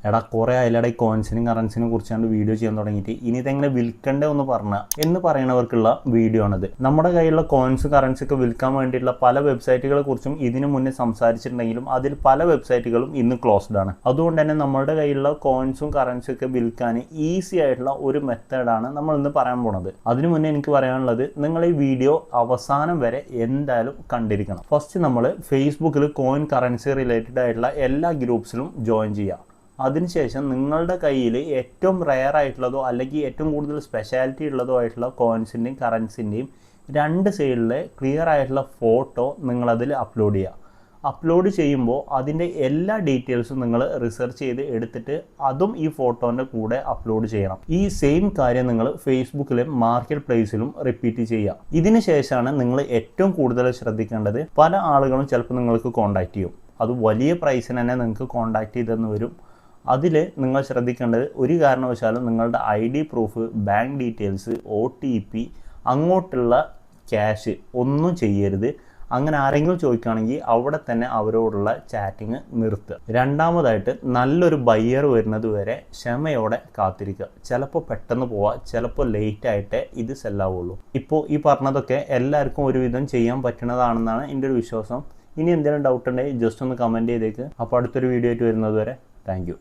എടാ കുറേ ആയില്ലടാ ഈ കോയിൻസിനും കറൻസിനെ കുറിച്ചാണ് വീഡിയോ ചെയ്യാൻ തുടങ്ങിയിട്ട് ഇനി ഇതെങ്ങനെ വിൽക്കണ്ടേ എന്ന് എന്ന് പറയണവർക്കുള്ള വീഡിയോ ആണിത്. നമ്മുടെ കയ്യിലുള്ള കോയിൻസ് കറൻസി ഒക്കെ വിൽക്കാൻ വേണ്ടിയിട്ടുള്ള പല വെബ്സൈറ്റുകളെ കുറിച്ചും ഇതിനു മുന്നേ സംസാരിച്ചിട്ടുണ്ടെങ്കിലും അതിൽ പല വെബ്സൈറ്റുകളും ഇന്ന് ക്ലോസ്ഡ് ആണ്. അതുകൊണ്ട് തന്നെ നമ്മുടെ കയ്യിലുള്ള കോയിൻസും കറൻസിയും ഒക്കെ വിൽക്കാൻ ഈസി ആയിട്ടുള്ള ഒരു മെത്തേഡാണ് നമ്മൾ ഇന്ന് പറയാൻ പോണത്. അതിനു മുന്നേ എനിക്ക് പറയാനുള്ളത്, നിങ്ങൾ ഈ വീഡിയോ അവസാനം വരെ എന്തായാലും കണ്ടിരിക്കണം. ഫസ്റ്റ് നമ്മൾ ഫേസ്ബുക്കിൽ കോയിൻ കറൻസി റിലേറ്റഡ് ആയിട്ടുള്ള എല്ലാ ഗ്രൂപ്പ്സിലും ജോയിൻ ചെയ്യുക. അതിനുശേഷം നിങ്ങളുടെ കയ്യിൽ ഏറ്റവും റെയർ ആയിട്ടുള്ളതോ അല്ലെങ്കിൽ ഏറ്റവും കൂടുതൽ സ്പെഷ്യാലിറ്റി ഉള്ളതോ ആയിട്ടുള്ള കോയിൻസിൻ്റെയും കറൻസിൻ്റെയും രണ്ട് സൈഡിലെ ക്ലിയർ ആയിട്ടുള്ള ഫോട്ടോ നിങ്ങളതിൽ അപ്ലോഡ് ചെയ്യുക. അപ്ലോഡ് ചെയ്യുമ്പോൾ അതിൻ്റെ എല്ലാ ഡീറ്റെയിൽസും നിങ്ങൾ റിസർച്ച് ചെയ്ത് എടുത്തിട്ട് അതും ഈ ഫോട്ടോൻ്റെ കൂടെ അപ്ലോഡ് ചെയ്യണം. ഈ സെയിം കാര്യം നിങ്ങൾ ഫേസ്ബുക്കിലെ മാർക്കറ്റ് പ്ലേസിലും റിപ്പീറ്റ് ചെയ്യുക. ഇതിന് ശേഷമാണ് നിങ്ങൾ ഏറ്റവും കൂടുതൽ ശ്രദ്ധിക്കേണ്ടത്, പല ആളുകളും ചിലപ്പോൾ നിങ്ങൾക്ക് കോൺടാക്റ്റ് ചെയ്യും. അത് വലിയ പ്രൈസിന് തന്നെ നിങ്ങൾക്ക് കോൺടാക്റ്റ് ചെയ്തെന്ന് വരും. അതിൽ നിങ്ങൾ ശ്രദ്ധിക്കേണ്ടത്, ഒരു കാരണവശാലും നിങ്ങളുടെ ID proof, bank details, OTP, അങ്ങോട്ടുള്ള ക്യാഷ് ഒന്നും ചെയ്യരുത്. അങ്ങനെ ആരെങ്കിലും ചോദിക്കുകയാണെങ്കിൽ അവിടെ തന്നെ അവരോടുള്ള ചാറ്റിങ് നിർത്തുക. രണ്ടാമതായിട്ട്, നല്ലൊരു ബയ്യർ വരുന്നത് വരെ ക്ഷമയോടെ കാത്തിരിക്കുക. ചിലപ്പോൾ പെട്ടെന്ന് പോവുക, ചിലപ്പോൾ ലേറ്റായിട്ടേ ഇത് സെല്ലാവുള്ളൂ. ഇപ്പോൾ ഈ പറഞ്ഞതൊക്കെ എല്ലാവർക്കും ഒരുവിധം ചെയ്യാൻ പറ്റുന്നതാണെന്നാണ് എൻ്റെ ഒരു വിശ്വാസം. ഇനി എന്തെങ്കിലും ഡൗട്ട് ഉണ്ടെങ്കിൽ ജസ്റ്റ് ഒന്ന് കമൻറ്റ് ചെയ്തേക്ക്. അപ്പോൾ അടുത്തൊരു വീഡിയോ ആയിട്ട് വരുന്നത് വരെ താങ്ക് യു.